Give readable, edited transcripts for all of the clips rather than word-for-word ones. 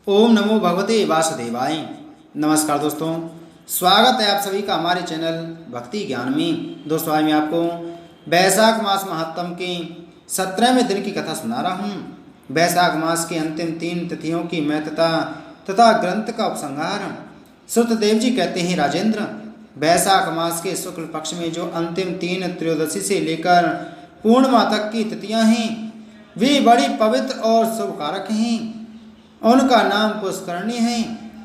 ओम नमो भगवते वासुदेवाय। नमस्कार दोस्तों, स्वागत है आप सभी का हमारे चैनल भक्ति ज्ञान में। दोस्तों आज मैं आपको बैसाख मास महात्म के 17वें दिन की कथा सुना रहा हूँ। बैसाख मास के अंतिम 3 तिथियों की महत्ता तथा ग्रंथ का उपसंहार। श्रुतदेव जी कहते हैं, राजेंद्र, बैसाख मास के शुक्ल पक्ष में जो अंतिम 3 त्रयोदशी से लेकर पूर्णिमा तक की तिथियां हैं वे बड़ी पवित्र और शुभकारक हैं। उनका नाम पुष्करणी है।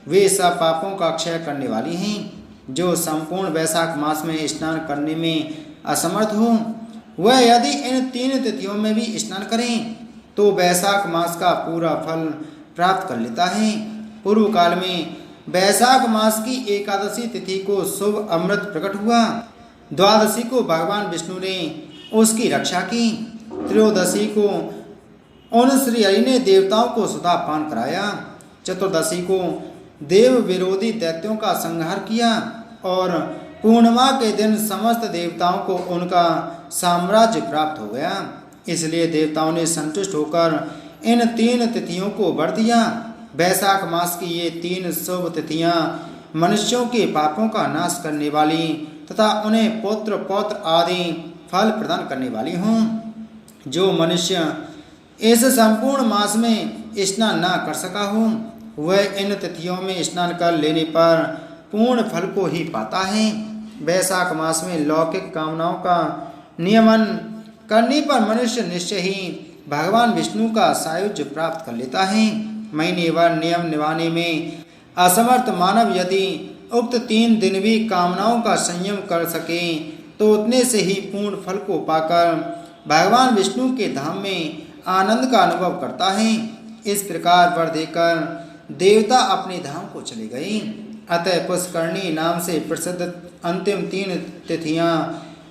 वे सब पापों का क्षय करने वाली हैं। जो संपूर्ण बैसाख मास में स्नान करने में असमर्थ हो वह यदि इन 3 तिथियों में भी स्नान करें तो बैसाख मास का पूरा फल प्राप्त कर लेता है। पूर्व काल में बैसाख मास की एकादशी तिथि को शुभ अमृत प्रकट हुआ। द्वादशी को भगवान विष्णु ने उसकी रक्षा की। त्रयोदशी को उन श्री हरि ने देवताओं को सुधा पान कराया। चतुर्दशी को देव विरोधी दैत्यों का संहार किया और पूर्णिमा के दिन समस्त देवताओं को उनका साम्राज्य प्राप्त हो गया। इसलिए देवताओं ने संतुष्ट होकर इन 3 तिथियों को वर दिया। बैसाख मास की ये 3 शुभ तिथियां मनुष्यों के पापों का नाश करने वाली तथा उन्हें पुत्र पौत्र आदि फल प्रदान करने वाली हों। जो मनुष्य इस संपूर्ण मास में स्नान न कर सका हो वह इन तिथियों में स्नान कर लेने पर पूर्ण फल को ही पाता है। बैसाख मास में लौकिक कामनाओं का नियमन करने पर मनुष्य निश्चय ही भगवान विष्णु का सायुज्य प्राप्त कर लेता है। महीनेवार नियम निभाने में असमर्थ मानव यदि उक्त 3 दिन भी कामनाओं का संयम कर सके तो उतने से ही पूर्ण फल को पाकर भगवान विष्णु के धाम में आनंद का अनुभव करता है। इस प्रकार वर देकर देवता अपने धाम को चले गए। अतः पुष्करणी नाम से प्रसिद्ध अंतिम 3 तिथियां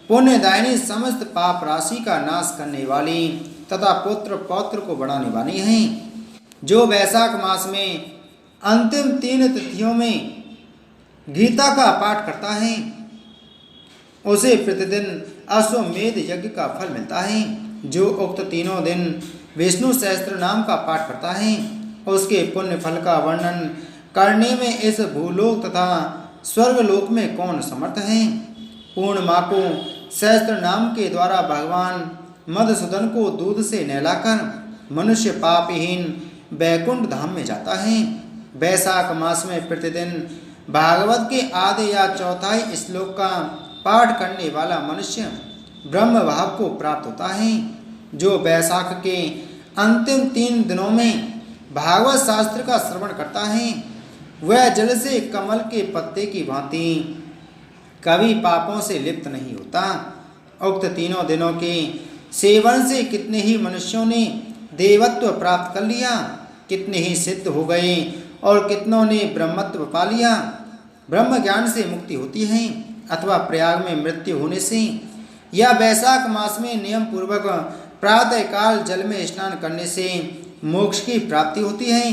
पुण्यदायिनी समस्त पाप राशि का नाश करने वाली तथा पुत्र पौत्र को बढ़ाने वाली हैं। जो बैसाख मास में अंतिम 3 तिथियों में गीता का पाठ करता है उसे प्रतिदिन अश्वमेध यज्ञ का फल मिलता है। जो उक्त तीनों दिन विष्णु सहस्त्र नाम का पाठ करता है उसके पुण्य फल का वर्णन करने में इस भूलोक तथा स्वर्गलोक में कौन समर्थ है। पूर्णिमा को सहस्त्र नाम के द्वारा भगवान मधुसूदन को दूध से नहलाकर मनुष्य पापहीन बैकुंठ धाम में जाता है। बैसाख मास में प्रतिदिन भागवत के आधे या चौथाई श्लोक का पाठ करने वाला मनुष्य ब्रह्म भाव को प्राप्त होता है। जो बैसाख के अंतिम 3 दिनों में भागवत शास्त्र का श्रवण करता है वह जल से कमल के पत्ते की भांति कभी पापों से लिप्त नहीं होता। उक्त तीनों दिनों के सेवन से कितने ही मनुष्यों ने देवत्व प्राप्त कर लिया, कितने ही सिद्ध हो गए और कितनों ने ब्रह्मत्व पा लिया। ब्रह्म ज्ञान से मुक्ति होती है अथवा प्रयाग में मृत्यु होने से या बैसाख मास में नियम पूर्वक प्रातः काल जल में स्नान करने से मोक्ष की प्राप्ति होती है।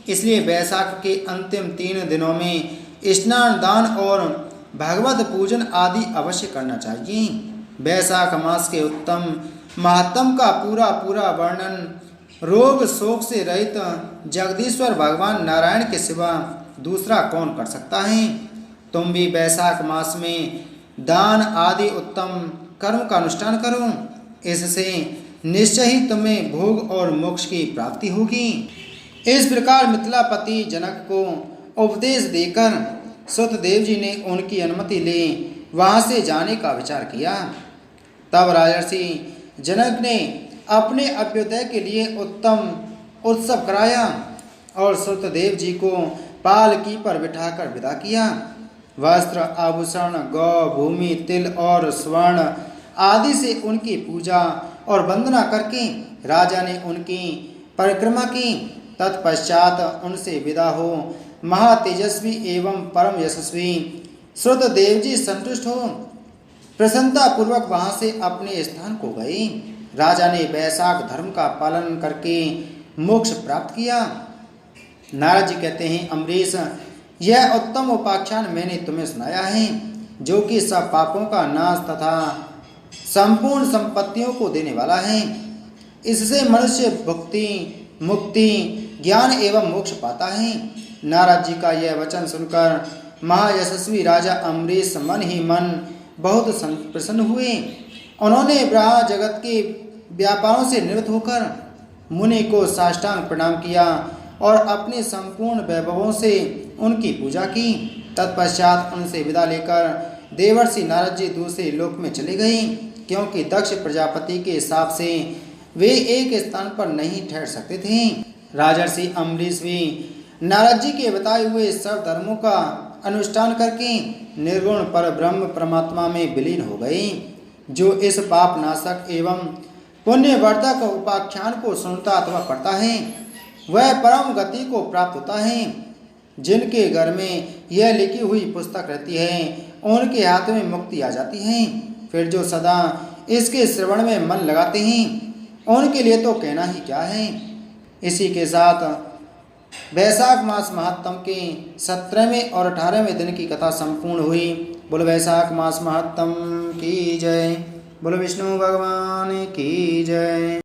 इसलिए बैसाख के अंतिम 3 दिनों में स्नान, दान और भगवत पूजन आदि अवश्य करना चाहिए। बैसाख मास के उत्तम महात्म का पूरा वर्णन रोग शोक से रहित जगदीश्वर भगवान नारायण के सिवा दूसरा कौन कर सकता है। तुम भी बैसाख मास में दान आदि उत्तम कर्म का अनुष्ठान करो, इससे निश्चय ही तुम्हें भोग और मोक्ष की प्राप्ति होगी। इस प्रकार मिथिलापति जनक को उपदेश देकर श्रुतदेव जी ने उनकी अनुमति ले वहां से जाने का विचार किया। तब राजर्षि जनक ने अपने अभ्युदय के लिए उत्तम उत्सव कराया और श्रुतदेव जी को पालकी पर बिठाकर विदा किया। वस्त्र, आभूषण, गौ, भूमि, तिल और स्वर्ण आदि से उनकी पूजा और वंदना करके राजा ने उनकी परिक्रमा की। तत्पश्चात उनसे विदा हो महातेजस्वी एवं परम यशस्वी श्रुतदेव जी संतुष्ट हो प्रसन्नता पूर्वक वहां से अपने स्थान को गए। राजा ने बैसाख धर्म का पालन करके मोक्ष प्राप्त किया। नारद जी कहते हैं, अम्बरीश, यह उत्तम उपाख्यान मैंने तुम्हें सुनाया है जो कि सब पापों का नाश तथा संपूर्ण संपत्तियों को देने वाला है। इससे मनुष्य भक्ति, मुक्ति, ज्ञान एवं मोक्ष पाता है। नारद जी का यह वचन सुनकर महायशस्वी राजा अम्बरीश मन ही मन बहुत प्रसन्न हुए। उन्होंने ब्रह्मा जगत के व्यापारों से निवृत्त होकर मुनि को साष्टांग प्रणाम किया और अपने संपूर्ण वैभवों से उनकी पूजा की। तत्पश्चात उनसे विदा लेकर देवर्षि नारद जी दूसरे लोक में चले गए, क्योंकि दक्ष प्रजापति के हिसाब से वे एक स्थान पर नहीं ठहर सकते थे। राजर्षि अम्बरीश भी नारद जी के बताए हुए सब धर्मों का अनुष्ठान करके निर्गुण पर ब्रह्म परमात्मा में विलीन हो गए। जो इस पाप नाशक एवं पुण्यवर्धक उपाख्यान को सुनता अथवा पढ़ता है वह परम गति को प्राप्त होता है। जिनके घर में यह लिखी हुई पुस्तक रहती है उनके हाथ में मुक्ति आ जाती है। फिर जो सदा इसके श्रवण में मन लगाते हैं उनके लिए तो कहना ही क्या है। इसी के साथ वैशाख मास महात्म के 17वें और 18वें दिन की कथा संपूर्ण हुई। बोलो वैशाख मास महात्म की जय। बोलो विष्णु भगवान की जय।